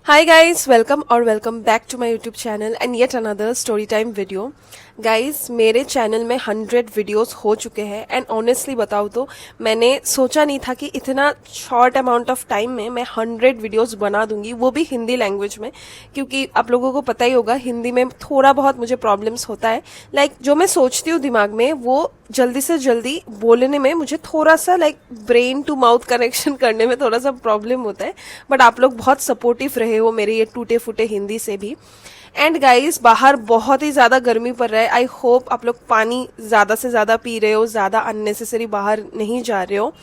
Hi guys, welcome back to my YouTube channel and yet another story time video. Guys मेरे channel में 100 videos हो चुके हैं and honestly बताऊँ तो मैंने सोचा नहीं था कि इतना शॉर्ट अमाउंट ऑफ टाइम में मैं 100 वीडियोस बना दूंगी, वो भी हिंदी लैंग्वेज में, क्योंकि आप लोगों को पता ही होगा हिंदी में थोड़ा बहुत मुझे प्रॉब्लम्स होता है। जो मैं सोचती हूँ दिमाग में वो जल्दी से जल्दी बोलने में मुझे थोड़ा सा ब्रेन टू माउथ कनेक्शन करने में थोड़ा सा प्रॉब्लम होता है। बट आप लोग बहुत सपोर्टिव रहे हो मेरे ये टूटे फूटे हिंदी से भी। एंड गाइस बाहर बहुत ही ज़्यादा गर्मी पड़ रहा है। आई होप आप लोग पानी ज़्यादा से ज़्यादा पी रहे हो, ज़्यादा अननेसेसरी बाहर नहीं जा रहे हो।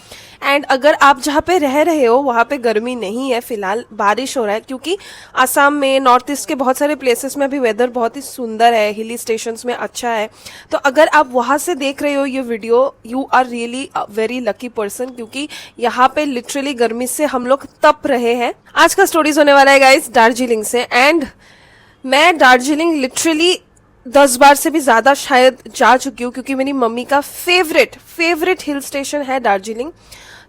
एंड अगर आप जहाँ पे रह रहे हो वहाँ पे गर्मी नहीं है, फिलहाल बारिश हो रहा है, क्योंकि आसाम में नॉर्थ ईस्ट के बहुत सारे प्लेसेस में भी वेदर बहुत ही सुंदर है, हिली स्टेशंस में अच्छा है। तो अगर आप वहाँ से देख रहे हो ये video, you are really very lucky person, क्योंकि यहाँ पे लिटरली गर्मी से हम लोग तप रहे हैं। आज का स्टोरीज होने वाला है गाइस दार्जिलिंग से। एंड मैं दार्जिलिंग लिटरली 10 बार से भी ज़्यादा शायद जा चुकी हूँ, क्योंकि मेरी मम्मी का फेवरेट हिल स्टेशन है दार्जिलिंग।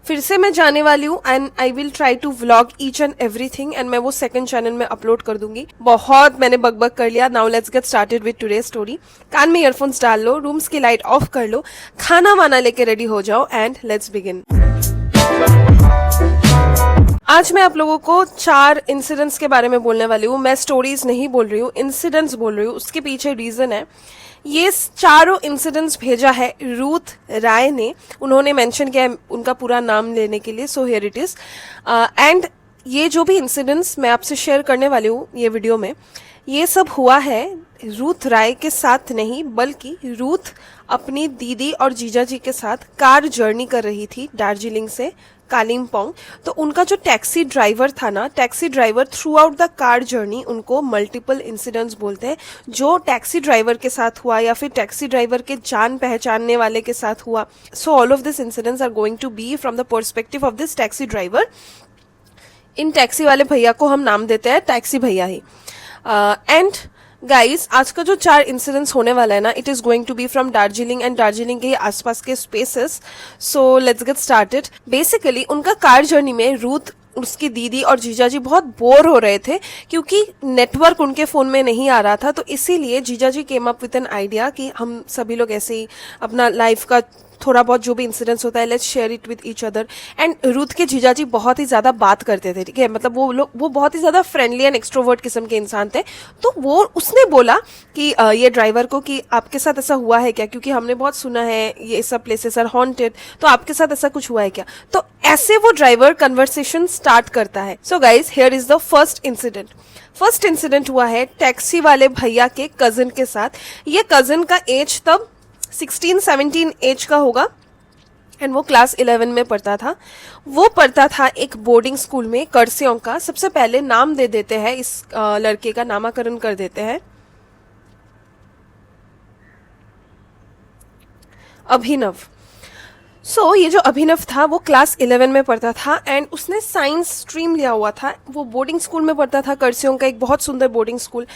फिर से मैं जाने वाली हूँ and I will try to vlog each and everything and मैं वो सेकंड चैनल में अपलोड कर दूंगी। बहुत मैंने बकबक कर लिया। Now let's get started with today story. कान में ईयरफोन्स डाल लो, रूम्स की लाइट ऑफ कर लो, खाना वाना लेके रेडी हो जाओ एंड लेट्स बिगिन। आज मैं आप लोगों को 4 इंसिडेंट्स के बारे में बोलने वाली हूँ। मैं स्टोरीज नहीं बोल रही हूँ, इंसिडेंट्स बोल रही हूँ। उसके पीछे रीजन है, ये चारों इंसिडेंट्स भेजा है रूथ राय ने। उन्होंने मेंशन किया है उनका पूरा नाम लेने के लिए, so here it is. And ये जो भी इंसिडेंट्स मैं आपसे शेयर करने वाली हूँ ये वीडियो में, ये सब हुआ है रूथ राय के साथ नहीं, बल्कि रूथ अपनी दीदी और जीजा जी के साथ कार जर्नी कर रही थी दार्जिलिंग से कालिम्पोंग। तो उनका जो टैक्सी ड्राइवर था ना, taxi driver through out the car journey, उनको मल्टीपल इंसिडेंट्स बोलते हैं। जो टैक्सी ड्राइवर के साथ हुआ या फिर टैक्सी ड्राइवर के जान पहचानने वाले के साथ हुआ, so all of this incidents are going to be from the perspective of this taxi driver. इन टैक्सी वाले भैया को हम नाम देते हैं टैक्सी भैया ही। एंड गाइस आज का जो 4 इंसिडेंट्स होने वाला है ना, it is going to be from Darjeeling and Darjeeling के आसपास के spaces. So let's get started. Basically उनका कार जर्नी में रूथ, उसकी दीदी और जीजा जी बहुत बोर हो रहे थे, क्योंकि नेटवर्क उनके फोन में नहीं आ रहा था। तो इसीलिए जीजा ji came up with an idea कि हम सभी लोग ऐसे ही अपना लाइफ का थोड़ा बहुत जो भी इंसिडेंट्स होता है, let's share it with each other. And Ruth के जीजा जी बहुत ही ज्यादा बात करते थे, ठीक है, मतलब वो बहुत ही ज्यादा फ्रेंडली एंड एक्सट्रोवर्ट किस्म के इंसान थे। तो उसने बोला कि ये ड्राइवर को कि आपके साथ ऐसा हुआ है क्या, क्योंकि हमने बहुत सुना है ये सब प्लेसेस आर हॉन्टेड, तो आपके साथ ऐसा कुछ हुआ है क्या। तो ऐसे वो ड्राइवर कन्वर्सेशन स्टार्ट करता है। So guys here is the first incident हुआ है टैक्सी वाले भैया के कजिन के साथ। ये कजिन का एज तब 16-17 एज का होगा एंड वो क्लास 11 में पढ़ता था। वो पढ़ता था एक बोर्डिंग स्कूल में कर्सियों का। सबसे पहले नाम दे देते हैं, इस लड़के का नामकरण कर देते हैं अभिनव। सो ये जो अभिनव था वो क्लास 11 में पढ़ता था एंड उसने साइंस स्ट्रीम लिया हुआ था। वो बोर्डिंग स्कूल में पढ़ता था, कर्सियों का एक बहुत सुंदर बोर्डिंग स्कूल।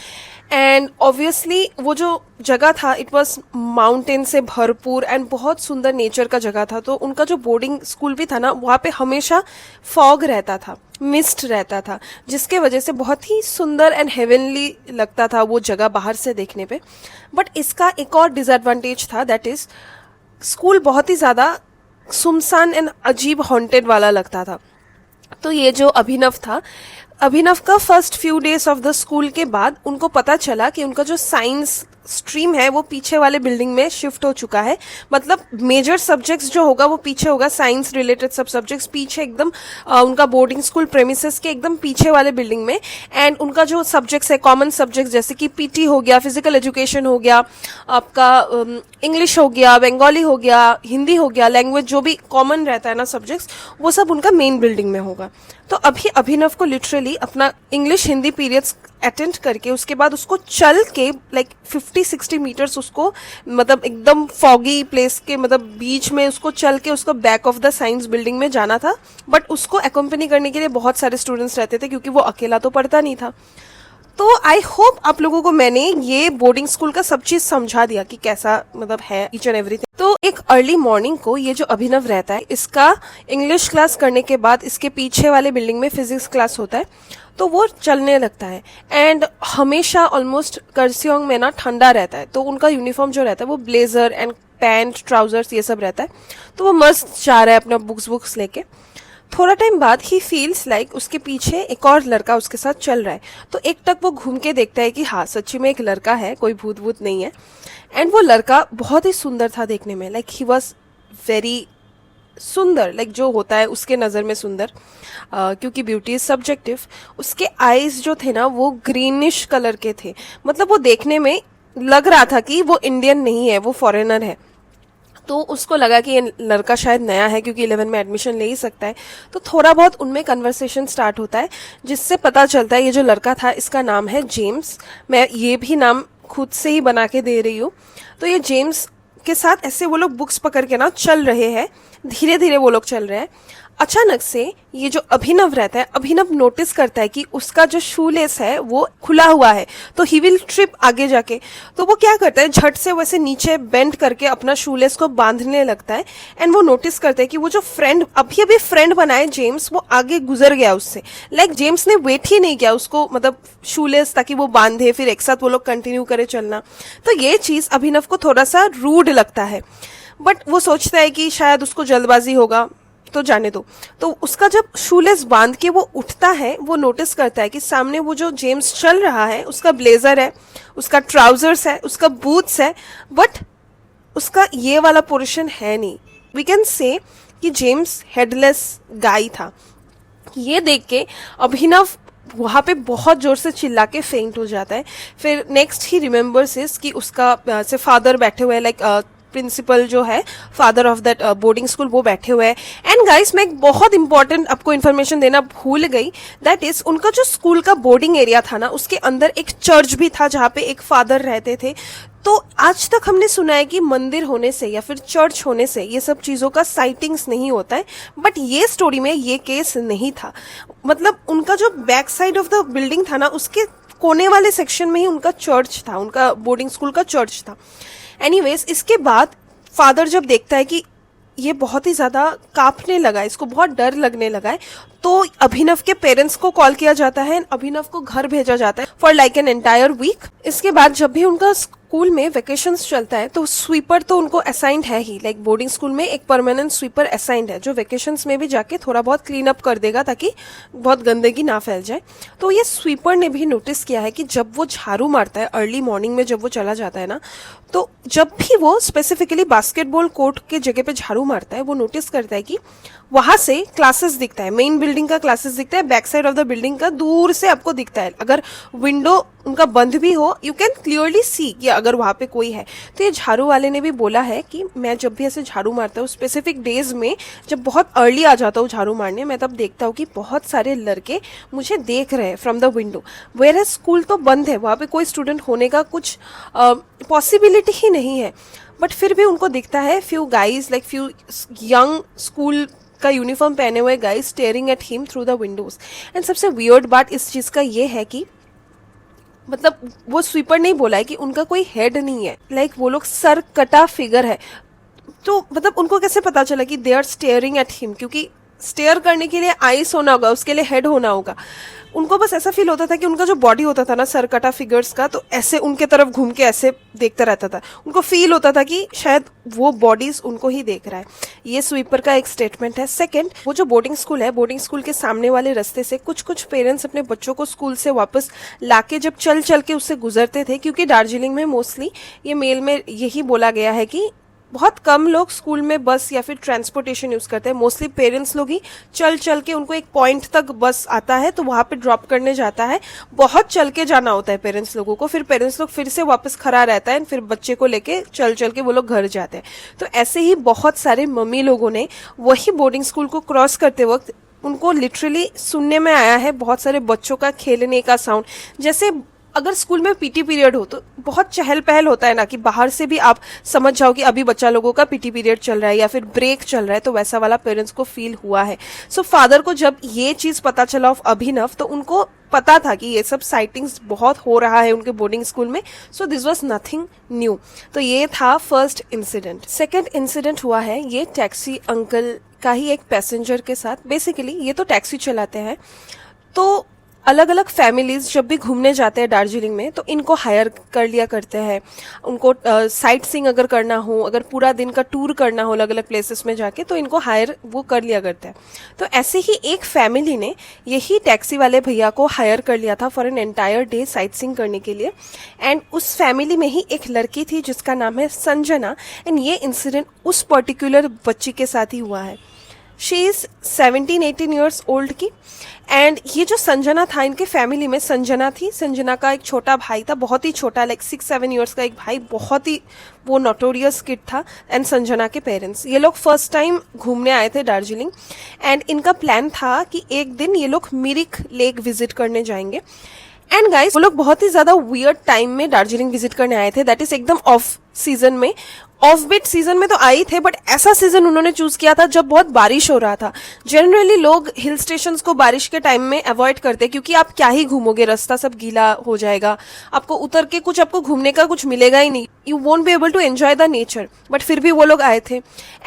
एंड ऑब्वियसली वो जो जगह था इट वाज माउंटेन से भरपूर एंड बहुत सुंदर नेचर का जगह था। तो उनका जो बोर्डिंग स्कूल भी था ना, वहाँ पे हमेशा फॉग रहता था, मिस्ट रहता था, जिसके वजह से बहुत ही सुंदर एंड हेवनली लगता था वो जगह बाहर से देखने पे। बट इसका एक और डिसएडवांटेज था, दैट इज स्कूल बहुत ही ज़्यादा सुनसान एंड अजीब हॉन्टेड वाला लगता था। तो ये जो अभिनव था, अभिनव का first few days of the school के बाद उनको पता चला कि उनका जो साइंस स्ट्रीम है वो पीछे वाले बिल्डिंग में शिफ्ट हो चुका है। मतलब मेजर सब्जेक्ट्स जो होगा वो पीछे होगा, साइंस रिलेटेड सब सब्जेक्ट्स पीछे एकदम उनका बोर्डिंग स्कूल प्रेमिसेस के एकदम पीछे वाले बिल्डिंग में। एंड उनका जो सब्जेक्ट्स है कॉमन सब्जेक्ट्स, जैसे कि पीटी हो गया, फिजिकल एजुकेशन हो गया, आपका इंग्लिश हो गया, बंगाली हो गया, हिंदी हो गया, लैंग्वेज जो भी कॉमन रहता है ना सब्जेक्ट्स, वो सब उनका मेन बिल्डिंग में होगा। तो अभी अभिनव को लिटरली अपना इंग्लिश हिंदी पीरियड्स अटेंड करके उसके बाद उसको चल के 50-60 मीटर्स उसको, मतलब एकदम फॉगी प्लेस के मतलब बीच में उसको चल के उसको back of the science building में जाना था। बट उसको अकम्पनी करने के लिए बहुत सारे स्टूडेंट्स रहते थे, क्योंकि वो अकेला तो पढ़ता नहीं था। तो आई होप आप लोगों को मैंने ये बोर्डिंग स्कूल का सब चीज समझा दिया कि कैसा मतलब है ईच एंड एवरीथिंग। तो एक अर्ली मॉर्निंग को ये जो अभिनव रहता है, इसका इंग्लिश क्लास करने के बाद इसके पीछे वाले बिल्डिंग में फिजिक्स क्लास होता है, तो वो चलने लगता है। एंड हमेशा ऑलमोस्ट कर्सियोंग में ना ठंडा रहता है, तो उनका यूनिफॉर्म जो रहता है वो ब्लेजर एंड पैंट ट्राउजर्स ये सब रहता है। तो वो मस्त जा रहा है अपना बुक्स लेके। थोड़ा टाइम बाद ही फील्स लाइक उसके पीछे एक और लड़का उसके साथ चल रहा है। तो एक टक वो घूम के देखता है कि हाँ सच्ची में एक लड़का है, कोई भूत भूत नहीं है। एंड वो लड़का बहुत ही सुंदर था देखने में, लाइक ही वॉज वेरी सुंदर, लाइक जो होता है उसके नज़र में सुंदर, क्योंकि ब्यूटी इज सब्जेक्टिव। उसके आईज जो थे ना वो ग्रीनिश कलर के थे, मतलब वो देखने में लग रहा था कि वो इंडियन नहीं है, वो फॉरेनर है। तो उसको लगा कि ये लड़का शायद नया है क्योंकि 11 में एडमिशन ले ही सकता है। तो थोड़ा बहुत उनमें कन्वर्सेशन स्टार्ट होता है, जिससे पता चलता है ये जो लड़का था इसका नाम है जेम्स। मैं ये भी नाम खुद से ही बना के दे रही हूँ। तो ये जेम्स के साथ ऐसे वो लोग बुक्स पकड़ के ना चल रहे हैं, धीरे धीरे वो लोग चल रहे हैं। अचानक से ये जो अभिनव रहता है, अभिनव नोटिस करता है कि उसका जो शूलेस है वो खुला हुआ है, तो ही विल ट्रिप आगे जाके। तो वो क्या करता है, झट से वैसे नीचे बेंड करके अपना शूलेस को बांधने लगता है। एंड वो नोटिस करता है कि वो जो फ्रेंड अभी फ्रेंड बनाए जेम्स, वो आगे गुजर गया उससे। लाइक जेम्स ने वेट ही नहीं किया उसको, मतलब शूलेस ताकि वो बांधे, फिर एक साथ वो लोग कंटिन्यू करे चलना। तो ये चीज अभिनव को थोड़ा सा रूड लगता है, बट वो सोचता है कि शायद उसको जल्दबाजी होगा तो जाने दो। तो उसका जब शूलेस बांध के वो उठता है, वो नोटिस करता है कि सामने वो जो जेम्स चल रहा है उसका ब्लेजर है, उसका ट्राउजर्स है, उसका बूट्स है, बट उसका ये वाला पोर्शन है नहीं। वी कैन से कि जेम्स हेडलेस गाय था। ये देख के अभिनव वहाँ पे बहुत जोर से चिल्ला के फेंट हो जाता है। फिर नेक्स्ट ही रिमेम्बर्स इज कि उसका से फादर बैठे हुए, लाइक प्रिंसिपल जो है, father of that boarding school, वो बैठे हुए हैं। एंड गाइस, मैं एक बहुत इंपॉर्टेंट आपको इन्फॉर्मेशन देना भूल गई, दैट इज उनका जो स्कूल का बोर्डिंग एरिया था ना, उसके अंदर एक चर्च भी था जहाँ पे एक फादर रहते थे। तो आज तक हमने सुना है कि मंदिर होने से या फिर चर्च होने से ये सब चीज़ों का साइटिंग्स नहीं होता है, बट ये स्टोरी में ये केस नहीं था। मतलब उनका जो back side of the building था ना, उसके कोने वाले सेक्शन में ही उनका चर्च था, उनका बोर्डिंग स्कूल का चर्च था। एनीवेज, इसके बाद फादर जब देखता है कि ये बहुत ही ज़्यादा कांपने लगा है, इसको बहुत डर लगने लगा है, तो अभिनव के पेरेंट्स को कॉल किया जाता है, अभिनव को घर भेजा जाता है for like an entire week. इसके बाद जब भी उनका स्कूल में वेकेशंस चलता है, तो स्वीपर तो उनको असाइंड है ही, लाइक बोर्डिंग स्कूल में एक परमानेंट स्वीपर असाइंड है जो वेकेशंस में भी जाके थोड़ा बहुत क्लीन अप कर देगा ताकि बहुत गंदगी ना फैल जाए। तो ये स्वीपर ने भी नोटिस किया है कि जब वो झाड़ू मारता है अर्ली मॉर्निंग में, जब वो चला जाता है ना, तो जब भी वो स्पेसिफिकली बास्केटबॉल कोर्ट के जगह पे झाड़ू मारता है, वो नोटिस करता है कि वहां से क्लासेस दिखता है, मेन बिल्डिंग का क्लासेस दिखता है, back side of the building का दूर से आपको दिखता है। अगर विंडो उनका बंद भी हो, यू कैन क्लियरली सी कि अगर वहां पे कोई है। तो ये झाड़ू वाले ने भी बोला है कि मैं जब भी ऐसे झाड़ू मारता हूँ स्पेसिफिक डेज में, जब बहुत अर्ली आ जाता हूँ झाड़ू मारने, मैं तब देखता हूँ कि बहुत सारे लड़के मुझे देख रहे हैं from the window. Where school तो बंद है, वहाँ पे कोई स्टूडेंट होने का कुछ पॉसिबिलिटी ही नहीं है, बट फिर भी उनको दिखता है few guys, like few young school का यूनिफॉर्म पहने हुए guys steering at him through the Windows. And सबसे वियर्ड बात इस चीज का ये है कि मतलब वो स्वीपर ने बोला है कि उनका कोई हेड नहीं है, लाइक वो लोग सर कटा फिगर है। तो मतलब उनको कैसे पता चला कि they are staring at him, क्योंकि स्टेयर करने के लिए आइस होना होगा, उसके लिए हेड होना होगा। उनको बस ऐसा फील होता था कि उनका जो बॉडी होता था ना सर कटा फिगर्स का, तो ऐसे उनके तरफ घूम के ऐसे देखता रहता था। उनको फील होता था कि शायद वो बॉडीज उनको ही देख रहा है। ये स्वीपर का एक स्टेटमेंट है। सेकंड, वो जो बोर्डिंग स्कूल है, बोर्डिंग स्कूल के सामने वाले रास्ते से कुछ कुछ पेरेंट्स अपने बच्चों को स्कूल से वापस लाके जब चल चल के उससे गुजरते थे, क्योंकि दार्जिलिंग में मोस्टली ये मेल में यही बोला गया है कि बहुत कम लोग स्कूल में बस या फिर ट्रांसपोर्टेशन यूज करते हैं, मोस्टली पेरेंट्स लोग ही चल चल के, उनको एक पॉइंट तक बस आता है तो वहां पे ड्रॉप करने जाता है, बहुत चल के जाना होता है पेरेंट्स लोगों को, फिर पेरेंट्स लोग फिर से वापस खड़ा रहता है, फिर बच्चे को लेके चल चल के वो लोग घर जाते हैं। तो ऐसे ही बहुत सारे मम्मी लोगों ने वही बोर्डिंग स्कूल को क्रॉस करते वक्त उनको लिटरली सुनने में आया है बहुत सारे बच्चों का खेलने का साउंड, जैसे अगर स्कूल में पीटी पीरियड हो तो बहुत चहल पहल होता है ना, कि बाहर से भी आप समझ जाओ कि अभी बच्चा लोगों का पीटी पीरियड चल रहा है या फिर ब्रेक चल रहा है, तो वैसा वाला पेरेंट्स को फील हुआ है। सो फादर को जब ये चीज पता चला ऑफ अभिनव, तो उनको पता था कि ये सब साइटिंग्स बहुत हो रहा है उनके बोर्डिंग स्कूल में। So this was nothing new. तो ये था फर्स्ट इंसिडेंट। सेकंड इंसिडेंट हुआ है ये टैक्सी अंकल का ही एक पैसेंजर के साथ। बेसिकली ये तो टैक्सी चलाते हैं, तो अलग अलग फैमिलीज जब भी घूमने जाते हैं दार्जिलिंग में तो इनको हायर कर लिया करते हैं। उनको साइट सीइंग अगर करना हो, अगर पूरा दिन का टूर करना हो अलग अलग प्लेसेस में जाके, तो इनको हायर वो कर लिया करते हैं। तो ऐसे ही एक फैमिली ने यही टैक्सी वाले भैया को हायर कर लिया था for an entire day sight seeing करने के लिए। एंड उस फैमिली में ही एक लड़की थी जिसका नाम है संजना। एंड ये इंसिडेंट उस पर्टिकुलर बच्ची के साथ ही हुआ है। शी इज 17-18 ईयर्स ओल्ड की। एंड ये जो संजना था, इनके फैमिली में संजना थी, संजना का एक छोटा भाई था, बहुत ही छोटा, लाइक 6-7 ईयर्स का एक भाई, बहुत ही वो नोटोरियस किड था। एंड संजना के पेरेंट्स, ये लोग फर्स्ट टाइम घूमने आए थे दार्जिलिंग। एंड इनका प्लान था कि एक दिन ये लोग मिरिक लेक विजिट करने जाएंगे। एंड गाइस, वो लोग बहुत ही ज्यादा वियर्ड टाइम में दार्जिलिंग विजिट करने आए थे, दैट इज एकदम ऑफ सीजन में। ऑफ बीट सीजन में तो आए थे, बट ऐसा सीजन उन्होंने चूज किया था जब बहुत बारिश हो रहा था। जनरली लोग हिल स्टेशंस को बारिश के टाइम में अवॉइड करते हैं, क्योंकि आप क्या ही घूमोगे, रास्ता सब गीला हो जाएगा, आपको उतर के कुछ आपको घूमने का कुछ मिलेगा ही नहीं, you won't be able to enjoy the nature. But फिर भी वो लोग आए थे।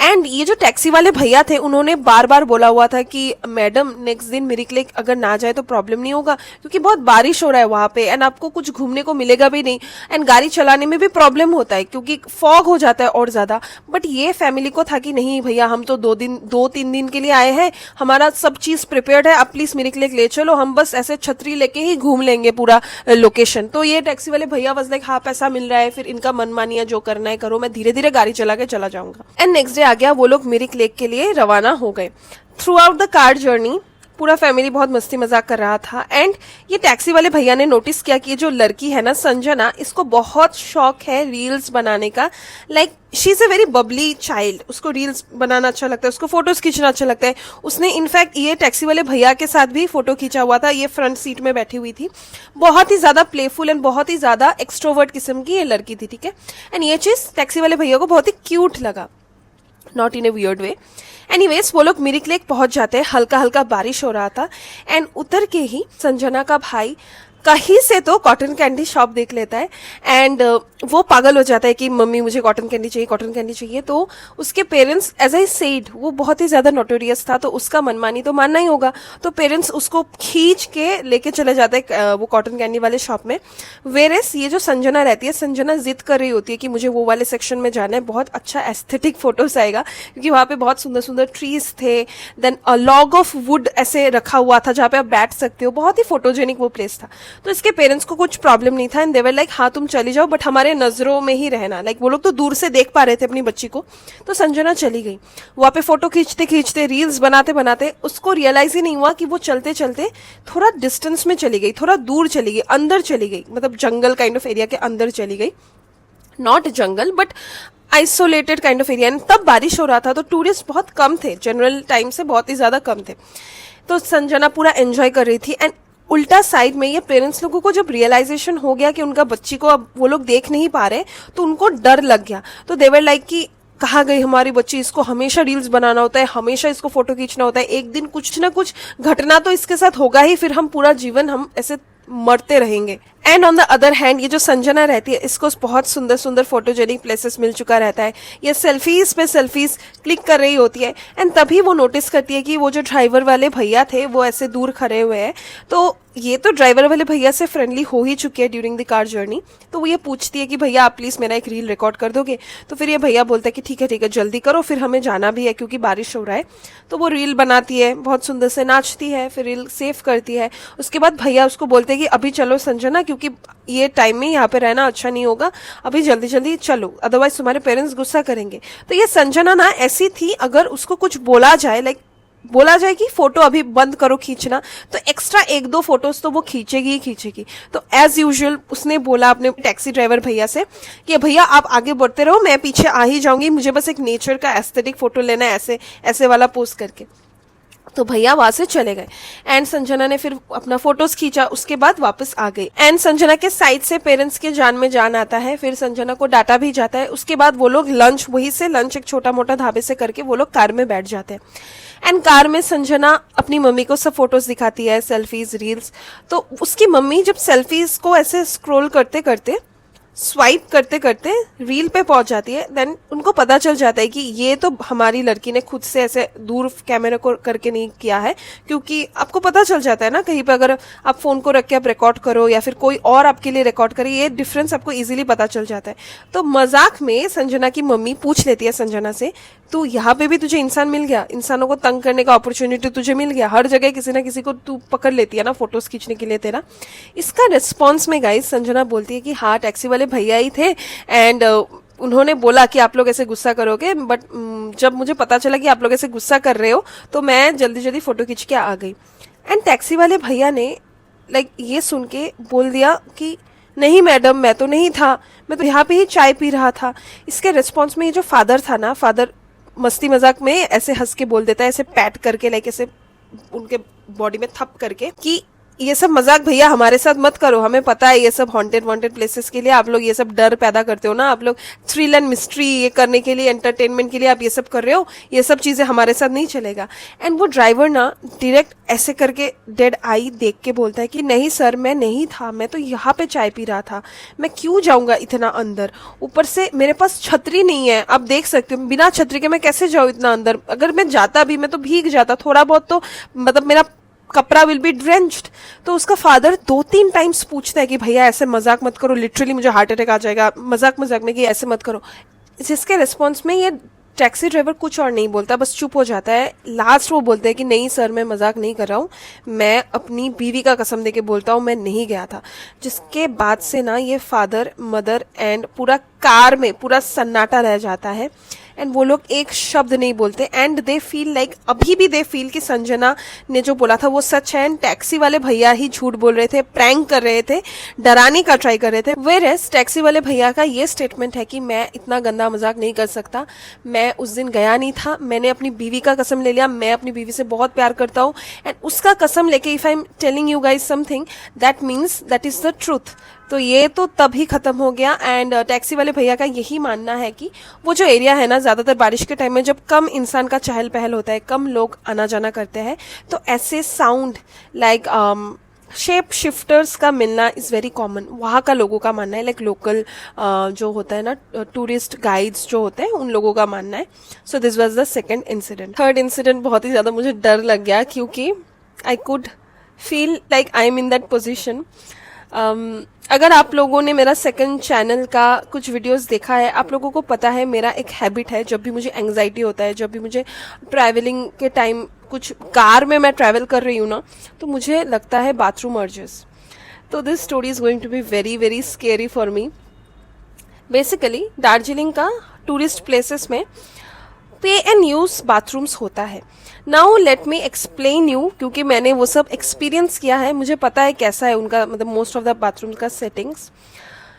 एंड ये जो टैक्सी वाले भैया थे, उन्होंने बार बार बोला हुआ था कि मैडम नेक्स्ट दिन मिरिक लेक अगर ना जाए तो प्रॉब्लम नहीं होगा, क्योंकि बहुत बारिश हो रहा है वहां पे, एंड आपको कुछ घूमने को मिलेगा भी नहीं, एंड गाड़ी चलाने में भी प्रॉब्लम होता है क्योंकि फॉग हो जाता है और ज्यादा। बट ये फैमिली को था कि नहीं भैया, हम तो 2-3 दिन के लिए आए हैं, हमारा सब चीज प्रिपेयर्ड है, आप प्लीज मिरिक लेक ले चलो, हम बस ऐसे छतरी लेके ही घूम लेंगे पूरा लोकेशन। तो ये टैक्सी वाले भैया वाज लाइक, हाँ पैसा मिल रहा है, फिर इनका मन मानिया, जो करना है करो, मैं धीरे धीरे गाड़ी चला के चला जाऊंगा। एंड नेक्स्ट डे आ गया, वो लोग मिरिक लेक के लिए रवाना हो गए। Through out the car journey पूरा फैमिली बहुत मस्ती मजाक कर रहा था। एंड ये टैक्सी वाले भैया ने नोटिस किया कि ये जो लड़की है ना संजना, इसको बहुत शौक है रील्स बनाने का। Like she is a very Babli child, उसको रील्स बनाना अच्छा लगता है, उसको फोटोज खींचना अच्छा लगता है। उसने इनफैक्ट ये टैक्सी वाले भैया के साथ भी फोटो खींचा हुआ था, ये फ्रंट सीट में बैठी हुई थी। बहुत ही ज्यादा प्लेफुल एंड बहुत ही ज्यादा एक्सट्रोवर्ट किस्म की ये लड़की थी, ठीक है। एंड ये चीज टैक्सी वाले भैया को बहुत ही क्यूट लगा, not in A weird way. Anyways, वो लोग मिरिक लेक पहुंच जाते हैं, हल्का हल्का बारिश हो रहा था। एंड उतर के ही संजना का भाई कहीं से तो कॉटन कैंडी शॉप देख लेता है। एंड वो पागल हो जाता है कि मम्मी मुझे कॉटन कैंडी चाहिए, कॉटन कैंडी चाहिए। तो उसके पेरेंट्स, एज आई सेड, वो बहुत ही ज्यादा नोटोरियस था, तो उसका मनमानी तो मानना ही होगा। तो पेरेंट्स उसको खींच के लेके चले जाते हैं वो कॉटन कैंडी वाले शॉप में। वेरेस ये जो संजना रहती है, संजना जिद कर रही होती है कि मुझे वो वाले सेक्शन में जाना है, बहुत अच्छा एस्थेटिक फोटोज आएगा, क्योंकि वहां पे बहुत सुंदर सुंदर ट्रीज थे। देन लॉग ऑफ वुड ऐसे रखा हुआ था जहाँ पे आप बैठ सकते हो, बहुत ही फोटोजेनिक वो प्लेस था। तो इसके पेरेंट्स को कुछ प्रॉब्लम नहीं था, एंड दे वर लाइक, हाँ तुम चली जाओ, बट हमारे नजरों में ही रहना। लाइक वो लोग तो दूर से देख पा रहे थे अपनी बच्ची को। तो संजना चली गई वहां पे, फोटो खींचते खींचते, रील्स बनाते बनाते उसको रियलाइज ही नहीं हुआ कि वो चलते चलते थोड़ा डिस्टेंस में चली गई, थोड़ा दूर चली गई, अंदर चली गई, मतलब जंगल काइंड ऑफ एरिया के अंदर चली गई। Not jungle but isolated kind of area. तब बारिश हो रहा था, तो टूरिस्ट बहुत कम थे, जनरल टाइम से बहुत ही ज्यादा कम थे। तो संजना पूरा एंजॉय कर रही थी। एंड उल्टा साइड में ये पेरेंट्स लोगों को जब रियलाइजेशन हो गया कि उनका बच्ची को अब वो लोग देख नहीं पा रहे, तो उनको डर लग गया। तो दे वर लाइक कि कहाँ गई हमारी बच्ची, इसको हमेशा रील्स बनाना होता है, हमेशा इसको फोटो खींचना होता है, एक दिन कुछ ना कुछ घटना तो इसके साथ होगा ही, फिर हम पूरा जीवन हम ऐसे मरते रहेंगे। And on the other hand, ये जो संजना रहती है, इसको बहुत सुंदर सुंदर फोटोजेनिक प्लेसेस मिल चुका रहता है, ये सेल्फीज पे सेल्फीज क्लिक कर रही होती है। एंड तभी वो नोटिस करती है कि वो जो ड्राइवर वाले भैया थे वो ऐसे दूर खड़े हुए हैं। तो ये तो ड्राइवर वाले भैया से फ्रेंडली हो ही चुकी है ड्यूरिंग द कार जर्नी। तो वो ये पूछती है कि भैया आप प्लीज मेरा एक रील रिकॉर्ड कर दोगे। तो फिर ये भैया बोलता है कि ठीक है जल्दी करो, फिर हमें जाना भी है क्योंकि बारिश हो रहा है। तो वो रील बनाती है, बहुत सुंदर से नाचती है, फिर रील सेव करती है। उसके बाद भैया उसको बोलते हैं कि अभी चलो संजना, क्योंकि ये टाइम में यहाँ पे रहना अच्छा नहीं होगा, अभी जल्दी जल्दी चलो, अदरवाइज तुम्हारे पेरेंट्स गुस्सा करेंगे। तो ये संजना ना ऐसी थी, अगर उसको कुछ बोला जाए, लाइक बोला जाए कि फोटो अभी बंद करो खींचना, तो एक्स्ट्रा 1-2 फोटोज तो वो खींचेगी ही खींचेगी। तो एज यूजुअल उसने बोला अपने टैक्सी ड्राइवर भैया से कि भैया आप आगे बढ़ते रहो, मैं पीछे आ ही जाऊंगी, मुझे बस एक नेचर का एस्थेटिक फोटो लेना है, ऐसे ऐसे वाला पोस्ट करके। तो भैया वहां से चले गए एंड संजना ने फिर अपना फोटोज खींचा, उसके बाद वापस आ गई एंड संजना के साइड से पेरेंट्स के जान में जान आता है। फिर संजना को डांटा भी जाता है। उसके बाद वो लोग लंच, वहीं से लंच एक छोटा मोटा ढाबे से करके वो लोग कार में बैठ जाते हैं एंड कार में संजना अपनी मम्मी को सब फोटोज दिखाती है, सेल्फीज, रील्स। तो उसकी मम्मी जब सेल्फीज को ऐसे स्क्रॉल करते करते, स्वाइप करते करते रील पे पहुंच जाती है, देन उनको पता चल जाता है कि ये तो हमारी लड़की ने खुद से ऐसे दूर कैमरे को करके नहीं किया है, क्योंकि आपको पता चल जाता है ना कहीं पे अगर आप फोन को रख के आप रिकॉर्ड करो या फिर कोई और आपके लिए रिकॉर्ड करे, ये डिफरेंस आपको इजीली पता चल जाता है। तो मजाक में संजना की मम्मी पूछ लेती है संजना से, तू यहाँ पे भी तुझे इंसान मिल गया, इंसानों को तंग करने का अपॉर्चुनिटी तुझे मिल गया, हर जगह किसी ना किसी को तू पकड़ लेती है ना फोटोज खींचने के लिए तेरा। इसका रिस्पॉन्स में गाइस संजना बोलती है कि हाँ टैक्सी वाले भैया ही थे एंड उन्होंने बोला कि आप लोग ऐसे गुस्सा करोगे, बट जब मुझे पता चला कि आप लोग ऐसे गुस्सा कर रहे हो तो मैं जल्दी जल्दी फोटो खींच के आ गई। एंड टैक्सी वाले भैया ने ये सुन के बोल दिया कि नहीं मैडम, मैं तो नहीं था, मैं तो यहाँ पे ही चाय पी रहा था। इसके रिस्पॉन्स में ये जो फादर था ना, फादर मस्ती मजाक में ऐसे हंस के बोल देता है, ऐसे पैट करके, ऐसे उनके बॉडी में थप करके कि ये सब मजाक भैया हमारे साथ मत करो, हमें पता है ये सब हॉन्टेड वॉन्टेड प्लेसेस के लिए आप लोग ये सब डर पैदा करते हो ना, आप लोग थ्रिल एंड मिस्ट्री ये करने के लिए, एंटरटेनमेंट के लिए आप ये सब कर रहे हो, ये सब चीजें हमारे साथ नहीं चलेगा। एंड वो ड्राइवर ना डायरेक्ट ऐसे करके डेड आई देख के बोलता है कि नहीं सर, मैं नहीं था, मैं तो यहाँ पे चाय पी रहा था, मैं क्यों जाऊंगा इतना अंदर, ऊपर से मेरे पास छतरी नहीं है, आप देख सकते हो बिना छतरी के मैं कैसे जाऊँ इतना अंदर, अगर मैं जाता भी मैं तो भीग जाता थोड़ा बहुत, तो मतलब मेरा कपड़ा विल बी ड्रेंच्ड। तो उसका फादर 2-3 टाइम्स पूछता है कि भैया ऐसे मजाक मत करो, लिटरली मुझे हार्ट अटैक आ जाएगा, मजाक मजाक में कि ऐसे मत करो। जिसके रिस्पॉन्स में ये टैक्सी ड्राइवर कुछ और नहीं बोलता, बस चुप हो जाता है। लास्ट वो बोलते हैं कि नहीं सर, मैं मजाक नहीं कर रहा हूँ, मैं अपनी बीवी का कसम देके बोलता हूँ मैं नहीं गया था। जिसके बाद से ना ये फादर, मदर एंड पूरा कार में पूरा सन्नाटा रह जाता है एंड वो लोग एक शब्द नहीं बोलते एंड दे फील अभी भी दे फील कि संजना ने जो बोला था वो सच है एंड टैक्सी वाले भैया ही झूठ बोल रहे थे, प्रैंक कर रहे थे, डराने का ट्राई कर रहे थे। वेयरएज टैक्सी वाले भैया का ये स्टेटमेंट है कि मैं इतना गंदा मजाक नहीं कर सकता, मैं उस दिन गया नहीं था, मैंने अपनी बीवी का कसम ले लिया, मैं अपनी बीवी से बहुत प्यार करता हूँ एंड उसका कसम लेके if I am telling you guys something that means that is the truth. तो ये तो तभी खत्म हो गया एंड टैक्सी वाले भैया का यही मानना है कि वो जो एरिया है ना, ज्यादातर बारिश के टाइम में जब कम इंसान का चहल पहल होता है, कम लोग आना जाना करते हैं, तो ऐसे साउंड शेप शिफ्टर्स का मिलना इज वेरी कॉमन। वहाँ का लोगों का मानना है, लोकल जो होता है ना, टूरिस्ट गाइड्स जो होते हैं उन लोगों का मानना है। So this was the second incident. Third incident बहुत ही ज्यादा मुझे डर लग गया क्योंकि I could feel like I am in that position. अगर आप लोगों ने मेरा सेकंड चैनल का कुछ वीडियोस देखा है, आप लोगों को पता है मेरा एक हैबिट है, जब भी मुझे एंग्जाइटी होता है, जब भी मुझे ट्रैवलिंग के टाइम कुछ कार में मैं ट्रैवल कर रही हूँ ना, तो मुझे लगता है बाथरूम अर्जेस। तो this story is going to be very very scary for me. Basically Darjeeling का टूरिस्ट प्लेसेस में पे एंड यूज बाथरूम्स होता है। Now let me explain you, क्योंकि मैंने वो सब एक्सपीरियंस किया है, मुझे पता है कैसा है उनका, मतलब मोस्ट ऑफ द बाथरूम का सेटिंग्स।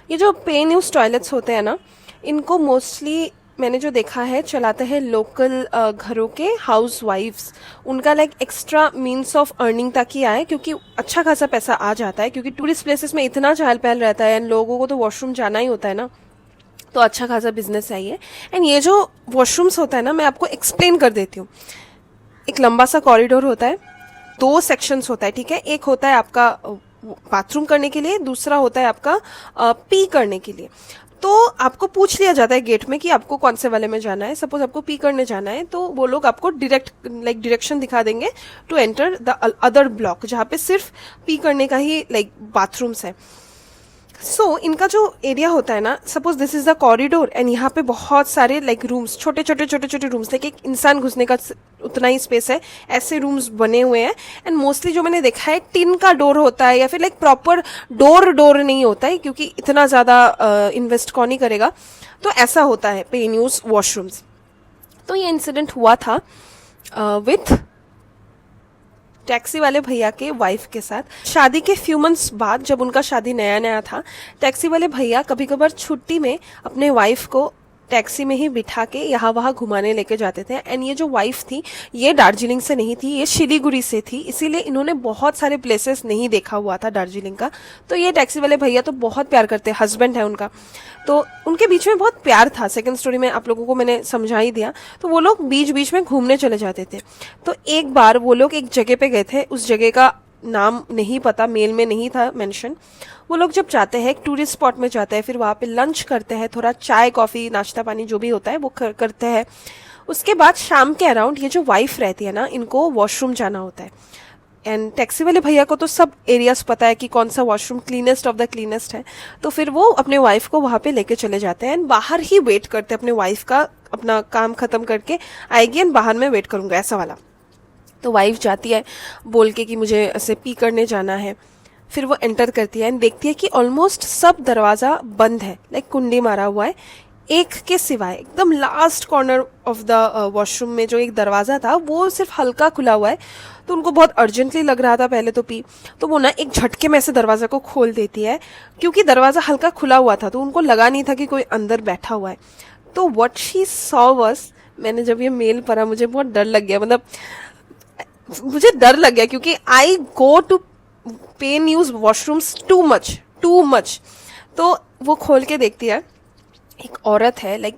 ये जो पे एंड यूज टॉयलेट्स होते हैं ना, इनको मोस्टली मैंने जो देखा है चलाते हैं लोकल घरों के हाउस वाइफ्स। उनका एक्स्ट्रा मीन्स ऑफ अर्निंग तक ही आए, क्योंकि अच्छा खासा पैसा आ जाता है, क्योंकि टूरिस्ट प्लेसेस में इतना चहल पहल रहता है एंड लोगों को तो वॉशरूम जाना ही होता है ना, तो अच्छा खासा बिजनेस है ये। एंड ये जो वॉशरूम्स होता है ना, मैं आपको एक्सप्लेन कर देती हूँ। एक लंबा सा कॉरिडोर होता है, 2 सेक्शंस होता है, ठीक है। एक होता है आपका बाथरूम करने के लिए, दूसरा होता है आपका पी करने के लिए। तो आपको पूछ लिया जाता है गेट में कि आपको कौन से वाले में जाना है। सपोज आपको पी करने जाना है तो वो लोग आपको डायरेक्शन दिखा देंगे to enter the other block, जहाँ पे सिर्फ पी करने का ही बाथरूम्स है। सो इनका जो एरिया होता है ना, suppose this is the corridor and यहाँ पे बहुत सारे रूम्स, छोटे छोटे रूम्स, एक इंसान घुसने का उतना ही स्पेस है, ऐसे रूम्स बने हुए हैं। एंड मोस्टली जो मैंने देखा है टिन का डोर होता है, या फिर प्रॉपर डोर नहीं होता है, क्योंकि इतना ज्यादा इन्वेस्ट कौन ही करेगा। तो ऐसा होता है पे एंड यूज वॉशरूम्स। तो ये इंसिडेंट हुआ था विथ टैक्सी वाले भैया के वाइफ के साथ। शादी के फ्यू मंथ्स बाद, जब उनका शादी नया नया था, टैक्सी वाले भैया कभी कभार छुट्टी में अपने वाइफ को टैक्सी में ही बिठा के यहाँ वहाँ घुमाने लेके जाते थे। एंड ये जो वाइफ थी ये दार्जिलिंग से नहीं थी, ये शिलीगुड़ी से थी, इसीलिए इन्होंने बहुत सारे प्लेसेस नहीं देखा हुआ था दार्जिलिंग का। तो ये टैक्सी वाले भैया तो बहुत प्यार करते हैं, हस्बैंड है उनका, तो उनके बीच में बहुत प्यार था। सेकंड स्टोरी में आप लोगों को मैंने समझा ही दिया। तो वो लोग बीच बीच में घूमने चले जाते थे। तो एक बार वो लोग एक जगह पे गए थे, उस जगह का नाम नहीं पता, मेल में नहीं था मेंशन। वो लोग जब जाते हैं एक टूरिस्ट स्पॉट में जाते हैं, फिर वहाँ पे लंच करते हैं, थोड़ा चाय कॉफ़ी नाश्ता पानी जो भी होता है वो करते हैं। उसके बाद शाम के अराउंड ये जो वाइफ रहती है ना, इनको वॉशरूम जाना होता है। एंड टैक्सी वाले भैया को तो सब एरियाज पता है कि कौन सा washroom cleanest of the cleanest है। तो फिर वो अपने वाइफ को वहाँ पे लेके चले जाते हैं एंड बाहर ही वेट करते हैं, अपने वाइफ का अपना काम खत्म करके आएगी एंड बाहर में वेट करूँगा, ऐसा वाला। तो वाइफ जाती है बोल के कि मुझे ऐसे पी करने जाना है। फिर वो एंटर करती है एंड देखती है कि ऑलमोस्ट सब दरवाज़ा बंद है, लाइक कुंडी मारा हुआ है, एक के सिवाय एकदम last corner of the washroom में जो एक दरवाज़ा था वो सिर्फ हल्का खुला हुआ है। तो उनको बहुत अर्जेंटली लग रहा था पहले तो पी, तो वो ना एक झटके में ऐसे दरवाज़ा को खोल देती है, क्योंकि दरवाज़ा हल्का खुला हुआ था तो उनको लगा नहीं था कि कोई अंदर बैठा हुआ है। तो व्हाट शी सॉ वाज, मैंने जब ये मेल पढ़ा मुझे बहुत डर लग गया, मतलब मुझे डर लग गया क्योंकि I go to pen use washrooms too much. तो वो खोल के देखती है, एक औरत है, लाइक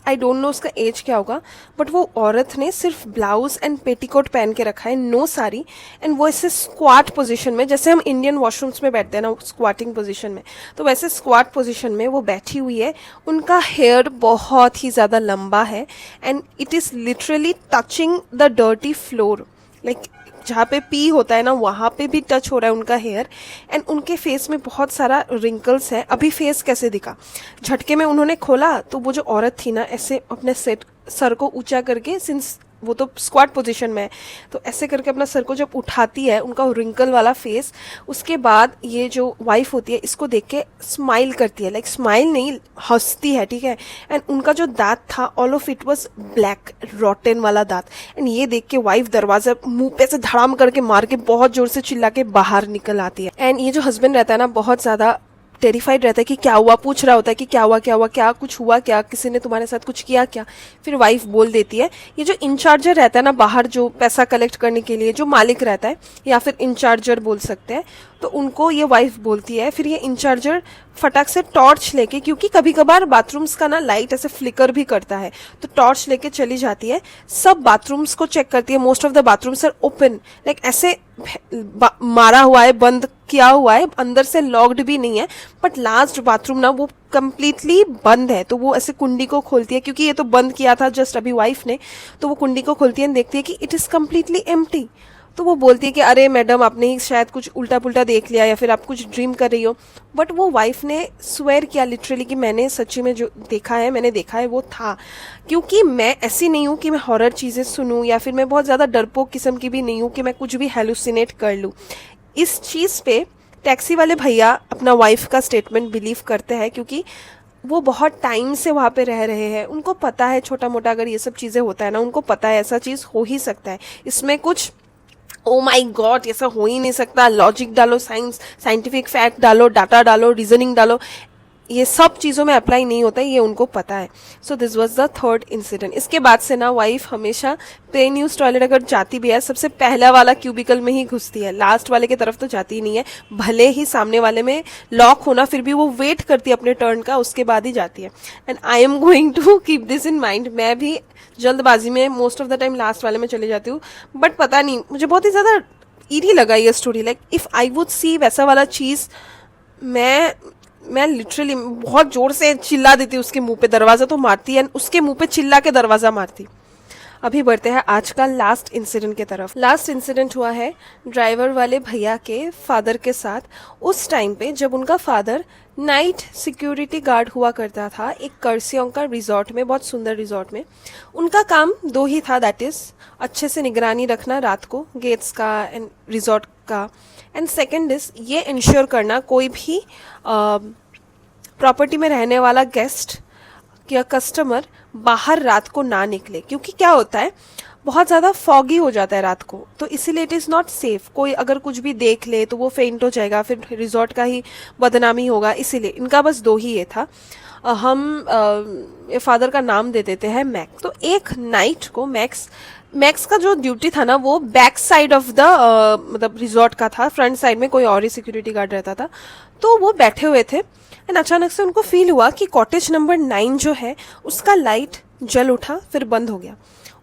आई डोंट नो उसका एज क्या होगा, बट वो औरत ने सिर्फ ब्लाउज एंड पेटीकोट पहन के रखा है, नो साड़ी, एंड वो ऐसे स्क्वाट पोजीशन में, जैसे हम इंडियन वॉशरूम्स में बैठते हैं ना स्क्वाटिंग पोजीशन में, तो वैसे स्क्वाट पोजीशन में वो बैठी हुई है। उनका हेयर बहुत ही ज़्यादा लंबा है and it is literally touching the dirty floor, like जहाँ पे पी होता है ना वहाँ पे भी टच हो रहा है उनका हेयर। एंड उनके फेस में बहुत सारा रिंकल्स है। अभी फेस कैसे दिखा, झटके में उन्होंने खोला तो वो जो औरत थी ना ऐसे अपने सर को ऊंचा करके, सिंस वो तो स्क्वाट पोजीशन में है, तो ऐसे करके अपना सर को जब उठाती है, उनका रिंकल वाला फेस, उसके बाद ये जो वाइफ होती है इसको देख के स्माइल करती है, लाइक स्माइल नहीं हंसती है, ठीक है। एंड उनका जो दांत था all of it was black रॉटन वाला दांत। एंड ये देख के वाइफ दरवाजा मुंह पे से धड़ाम करके मार के बहुत जोर से चिल्ला के बाहर निकल आती है। एंड ये जो हस्बैंड रहता है ना बहुत ज़्यादा टेरिफाइड रहता है कि क्या हुआ, पूछ रहा होता है कि क्या हुआ क्या कुछ हुआ क्या, किसी ने तुम्हारे साथ कुछ किया क्या। फिर वाइफ बोल देती है, ये जो इंचार्जर रहता है ना बाहर जो पैसा कलेक्ट करने के लिए जो मालिक रहता है, या फिर इंचार्जर बोल सकते हैं, तो उनको ये वाइफ बोलती है। फिर ये इंचार्जर फटाक से टॉर्च लेके, क्योंकि कभी कभार बाथरूम्स का ना लाइट ऐसे फ्लिकर भी करता है, तो टॉर्च लेके चली जाती है, सब बाथरूम्स को चेक करती है। Most of the bathrooms are open, like ऐसे मारा हुआ है, बंद किया हुआ है, अंदर से लॉक्ड भी नहीं है, बट लास्ट बाथरूम ना वो कंप्लीटली बंद है। तो वो ऐसे कुंडी को खोलती है, क्योंकि ये तो बंद किया था जस्ट अभी वाइफ ने, तो वो कुंडी को खोलती है और देखती है कि इट इज़ कम्प्लीटली एम्प्टी। तो वो बोलती है कि अरे मैडम आपने ही शायद कुछ उल्टा पुल्टा देख लिया या फिर आप कुछ ड्रीम कर रही हो। बट वो वाइफ ने स्वेयर किया लिटरली कि मैंने सच्ची में जो देखा है, मैंने देखा है वो था। क्योंकि मैं ऐसी नहीं हूँ कि मैं हॉरर चीज़ें सुनूँ, या फिर मैं बहुत ज़्यादा डरपोक किस्म की भी नहीं हूँ कि मैं कुछ भी हेलुसिनेट कर लूँ। इस चीज़ पे टैक्सी वाले भैया अपना वाइफ का स्टेटमेंट बिलीव करते हैं, क्योंकि वो बहुत टाइम से वहाँ पे रह रहे हैं। उनको पता है छोटा मोटा अगर ये सब चीज़ें होता है ना, उनको पता है ऐसा चीज़ हो ही सकता है, इसमें कुछ ओ माई गॉड ऐसा हो ही नहीं सकता, लॉजिक डालो, साइंटिफिक फैक्ट डालो, डाटा डालो, रीजनिंग डालो, ये सब चीज़ों में अप्लाई नहीं होता है, ये उनको पता है। So this was the third incident. इसके बाद से ना वाइफ हमेशा प्लेन यूज टॉयलेट अगर जाती भी है, सबसे पहला वाला क्यूबिकल में ही घुसती है, लास्ट वाले की तरफ तो जाती ही नहीं है। भले ही सामने वाले में लॉक होना, फिर भी वो वेट करती है अपने टर्न का, उसके बाद ही जाती है। And I am going to keep this in mind. मैं भी जल्दबाजी में most of the time last वाले में चले जाती हूँ, बट पता नहीं मुझे बहुत ही ज़्यादा ईरी लगा ये story. Like if I would see वैसा वाला चीज़, मैं लिटरली बहुत जोर से चिल्ला देती उसके मुंह पे, दरवाज़ा तो मारती है, उसके मुंह पे चिल्ला के दरवाज़ा मारती। अभी बढ़ते हैं आज का लास्ट इंसिडेंट की तरफ। लास्ट इंसिडेंट हुआ है ड्राइवर वाले भैया के फादर के साथ, उस टाइम पे जब उनका फादर नाइट सिक्योरिटी गार्ड हुआ करता था एक कर्सियोंग का रिजॉर्ट में, बहुत सुंदर रिजॉर्ट में। उनका काम दो ही था, दैट इज़ अच्छे से निगरानी रखना रात को गेट्स का एंड रिजॉर्ट का, एंड सेकेंड इज ये इंश्योर करना कोई भी प्रॉपर्टी में रहने वाला गेस्ट या कस्टमर बाहर रात को ना निकले। क्योंकि क्या होता है, बहुत ज़्यादा फॉगी हो जाता है रात को, तो इसीलिए इट इज़ नॉट सेफ। कोई अगर कुछ भी देख ले तो वो फेंट हो जाएगा, फिर रिजॉर्ट का ही बदनामी होगा, इसीलिए इनका बस दो ही ये था। हम फादर का नाम दे देते हैं मैक्स। तो एक नाइट को मैक्स का जो ड्यूटी था ना वो बैक साइड ऑफ द मतलब रिजॉर्ट का था, फ्रंट साइड में कोई और ही सिक्योरिटी गार्ड रहता था। तो वो बैठे हुए थे एंड अचानक से उनको फील हुआ कि कॉटेज नंबर 9 जो है उसका लाइट जल उठा फिर बंद हो गया।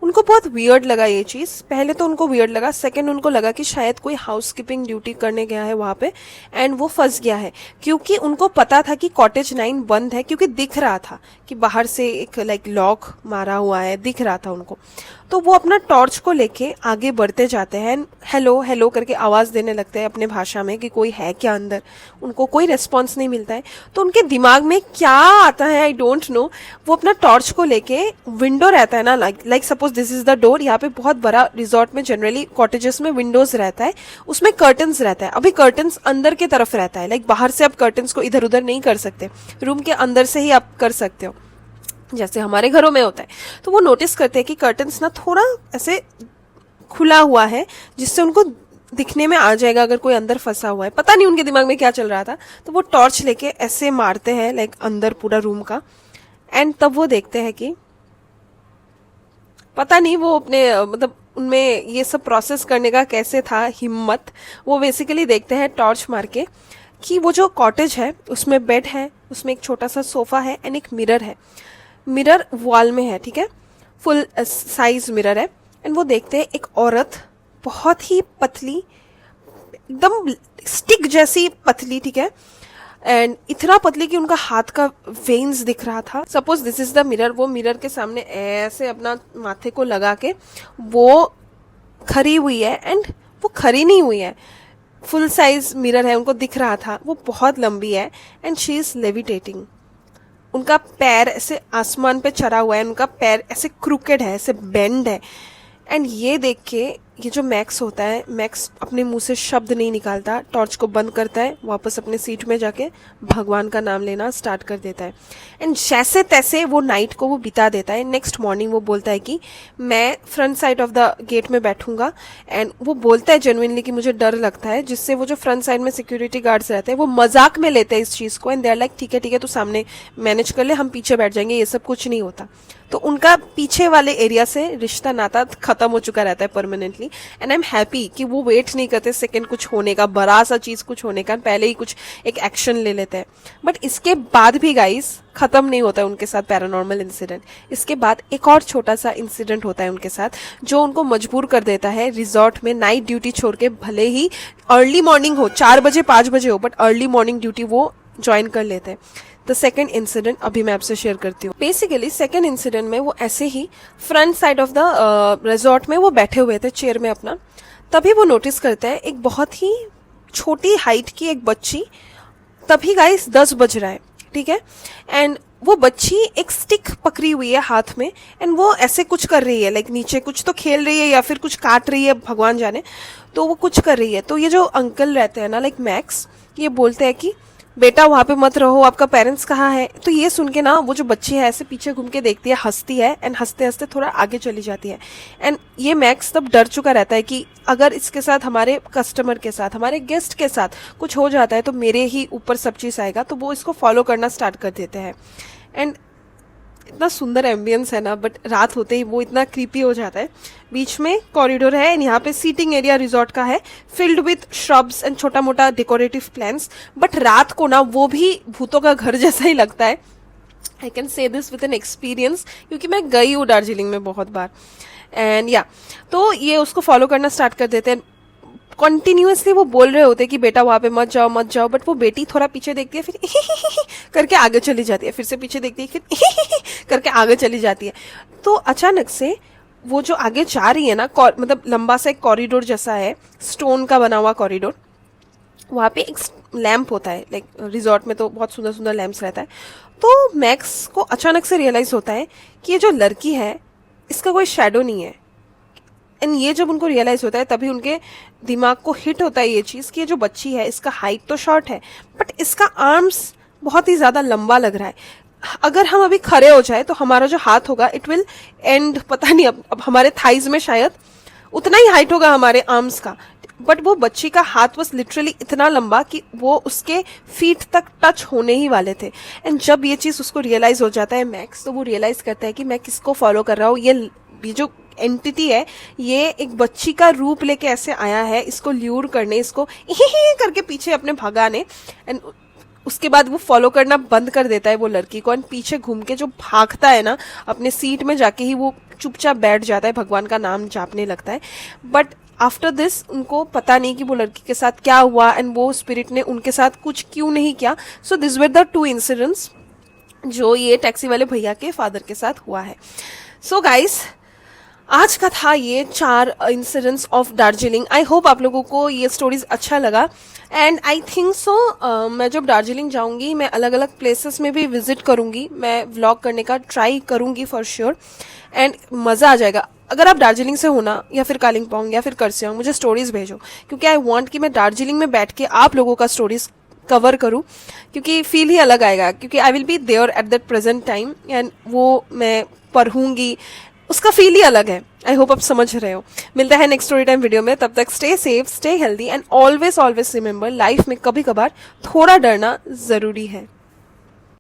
उनको बहुत वियर्ड लगा ये चीज़। पहले तो उनको वियर्ड लगा, सेकंड उनको लगा कि शायद कोई हाउसकीपिंग ड्यूटी करने गया है वहाँ पे एंड वो फंस गया है, क्योंकि उनको पता था कि कॉटेज 9 बंद है, क्योंकि दिख रहा था कि बाहर से एक लाइक लॉक मारा हुआ है, दिख रहा था उनको। तो वो अपना टॉर्च को लेके आगे बढ़ते जाते हैं, हेलो हेलो करके आवाज़ देने लगते हैं अपने भाषा में कि कोई है क्या अंदर। उनको कोई रिस्पॉन्स नहीं मिलता है, तो उनके दिमाग में क्या आता है आई डोंट नो। वो अपना टॉर्च को लेके, विंडो रहता है ना, like suppose this is the door, यहाँ पे बहुत बड़ा रिजॉर्ट में जनरली कॉटेजेस में विंडोज रहता है, उसमें कर्टन्स रहता है। अभी कर्टन्स अंदर की तरफ रहता है, लाइक बाहर से आप कर्टन्स को इधर उधर नहीं कर सकते, रूम के अंदर से ही आप कर सकते हो जैसे हमारे घरों में होता है। तो वो नोटिस करते हैं कि कर्टन्स ना थोड़ा ऐसे खुला हुआ है, जिससे उनको दिखने में आ जाएगा अगर कोई अंदर फंसा हुआ है। पता नहीं उनके दिमाग में क्या चल रहा था। तो वो टॉर्च लेके ऐसे मारते हैं लाइक अंदर पूरा रूम का, एंड तब वो देखते हैं कि पता नहीं वो अपने मतलब उनमें ये सब प्रोसेस करने का कैसे था हिम्मत। वो बेसिकली देखते हैं टॉर्च मार के कि वो जो कॉटेज है उसमें बेड है, उसमें एक छोटा सा सोफा है एंड एक मिरर है। मिरर वॉल में है, ठीक है, फुल साइज मिरर है। एंड वो देखते हैं एक औरत बहुत ही पतली, एकदम स्टिक जैसी पतली, ठीक है, एंड इतना पतली कि उनका हाथ का वेन्स दिख रहा था। Suppose this is the mirror, वो मिरर के सामने ऐसे अपना माथे को लगा के वो खड़ी हुई है, एंड वो खड़ी नहीं हुई है, फुल साइज मिरर है, उनको दिख रहा था। वो बहुत लंबी है एंड शी इज लेविटेटिंग। उनका पैर ऐसे आसमान पे चढ़ा हुआ है, उनका पैर ऐसे क्रूकेड है, ऐसे बेंड है। एंड ये देख के ये जो मैक्स होता है, मैक्स अपने मुंह से शब्द नहीं निकालता, टॉर्च को बंद करता है, वापस अपने सीट में जाके भगवान का नाम लेना स्टार्ट कर देता है। एंड जैसे तैसे वो नाइट को वो बिता देता है। नेक्स्ट मॉर्निंग वो बोलता है कि मैं front side of the gate में बैठूंगा। एंड वो बोलता है जेन्युइनली कि मुझे डर लगता है, जिससे वो जो फ्रंट साइड में सिक्योरिटी गार्ड्स रहते हैं वो मजाक में लेते हैं इस चीज़ को, एंड दे आर लाइक ठीक है तू सामने मैनेज कर ले, हम पीछे बैठ जाएंगे, ये सब कुछ नहीं होता। तो उनका पीछे वाले एरिया से रिश्ता नाता खत्म हो चुका रहता है permanently. And I am happy कि वो वेट नहीं करते सेकंड कुछ होने का, बड़ा सा चीज कुछ होने का, पहले ही कुछ एक एक्शन ले लेते हैं। बट इसके बाद भी गाइस खत्म नहीं होता है उनके साथ पैरानॉर्मल इंसिडेंट। इसके बाद एक और छोटा सा इंसिडेंट होता है उनके साथ, जो उनको मजबूर कर देता है रिजॉर्ट में नाइट ड्यूटी छोड़ के, भले ही अर्ली मॉर्निंग हो, 4 बजे 5 बजे हो, बट अर्ली मॉर्निंग ड्यूटी वो ज्वाइन कर लेते हैं। द सेकेंड इंसिडेंट अभी मैं आपसे शेयर करती हूँ। बेसिकली सेकेंड इंसिडेंट में वो ऐसे ही front side of the resort में वो बैठे हुए थे चेयर में अपना, तभी वो नोटिस करते हैं एक बहुत ही छोटी हाइट की एक बच्ची, तभी गाइस 10 बज रहा है, ठीक है, एंड वो बच्ची एक स्टिक पकड़ी हुई है हाथ में, एंड वो ऐसे कुछ कर रही है, लाइक नीचे कुछ तो खेल रही है या फिर कुछ काट रही है, भगवान जाने, तो वो कुछ कर रही है। तो ये जो अंकल रहते हैं ना, लाइक मैक्स, ये बोलते हैं कि बेटा वहाँ पे मत रहो, आपका पेरेंट्स कहाँ है। तो ये सुन के ना वो जो बच्ची है ऐसे पीछे घूम के देखती है, हंसती है, एंड हंसते हंसते थोड़ा आगे चली जाती है। एंड ये मैक्स तब डर चुका रहता है कि अगर इसके साथ, हमारे कस्टमर के साथ, हमारे गेस्ट के साथ कुछ हो जाता है तो मेरे ही ऊपर सब चीज़ आएगा। तो वो इसको फॉलो करना स्टार्ट कर देते हैं। एंड इतना सुंदर एम्बियंस है ना, बट रात होते ही वो इतना क्रीपी हो जाता है। बीच में कॉरिडोर है एंड यहाँ पे सीटिंग एरिया रिजॉर्ट का है, फिल्ड विथ श्रब्स एंड छोटा मोटा डेकोरेटिव प्लांट्स। बट रात को ना वो भी भूतों का घर जैसा ही लगता है। I can say this with an experience, क्योंकि मैं गई हूँ दार्जिलिंग में बहुत बार। एंड या तो ये उसको फॉलो करना स्टार्ट कर देते हैं। कॉन्टिन्यूसली वो बोल रहे होते कि बेटा वहाँ पे मत जाओ मत जाओ, बट वो बेटी थोड़ा पीछे देखती है, फिर करके आगे चली जाती है, फिर से पीछे देखती है, फिर करके आगे चली जाती है। तो अचानक से वो जो आगे जा रही है ना, मतलब लंबा सा एक कॉरिडोर जैसा है, स्टोन का बना हुआ कॉरिडोर, वहाँ पे एक लैम्प होता है, लाइक रिजॉर्ट में तो बहुत सुंदर सुंदर लैम्प्स रहता है। तो मैक्स को अचानक से रियलाइज होता है कि ये जो लड़की है इसका कोई शेडो नहीं है। एंड ये जब उनको रियलाइज होता है तभी उनके दिमाग को हिट होता है ये चीज़ कि ये जो बच्ची है इसका हाइट तो शॉर्ट है, बट इसका आर्म्स बहुत ही ज़्यादा लंबा लग रहा है। अगर हम अभी खड़े हो जाए तो हमारा जो हाथ होगा इट विल एंड, पता नहीं अब हमारे थाइज में शायद उतना ही हाइट होगा हमारे आर्म्स का, बट वो बच्ची का हाथ बस लिटरली इतना लंबा कि वो उसके फीट तक टच होने ही वाले थे। एंड जब ये चीज़ उसको रियलाइज हो जाता है मैक्स, तो वो रियलाइज करता है कि मैं किसको फॉलो कर रहा हूँ, ये जो एंटिटी है ये एक बच्ची का रूप लेके ऐसे आया है इसको ल्यूर करने, इसको करके पीछे अपने भगाने। एंड उसके बाद वो फॉलो करना बंद कर देता है वो लड़की को, एंड पीछे घूम के जो भागता है ना अपने सीट में जाके ही वो चुपचाप बैठ जाता है, भगवान का नाम जापने लगता है। बट आफ्टर दिस उनको पता नहीं कि वो लड़की के साथ क्या हुआ एंड वो स्पिरिट ने उनके साथ कुछ क्यों नहीं किया। So this were the 2 incidents जो ये टैक्सी वाले भैया के फादर के साथ हुआ है। सो गाइस, आज का था ये 4 incidents of Darjeeling. I hope आप लोगों को ये स्टोरीज अच्छा लगा, एंड आई थिंक सो मैं जब दार्जिलिंग जाऊंगी मैं अलग अलग प्लेसेस में भी विजिट करूंगी, मैं व्लॉग करने का ट्राई करूंगी फॉर श्योर, एंड मज़ा आ जाएगा। अगर आप दार्जिलिंग से हो ना, या फिर कालिम्पोंग या फिर करसियांग, मुझे स्टोरीज भेजो, क्योंकि आई वांट कि मैं दार्जिलिंग में बैठ के आप लोगों का स्टोरीज कवर करूं, क्योंकि फील ही अलग आएगा, क्योंकि I will be there at that present time and वो मैं पढ़ूंगी, उसका फील ही अलग है। आई होप आप समझ रहे हो। मिलता है नेक्स्ट स्टोरी टाइम वीडियो में, तब तक stay safe, stay healthy and always always remember, life में कभी कभार थोड़ा डरना जरूरी है।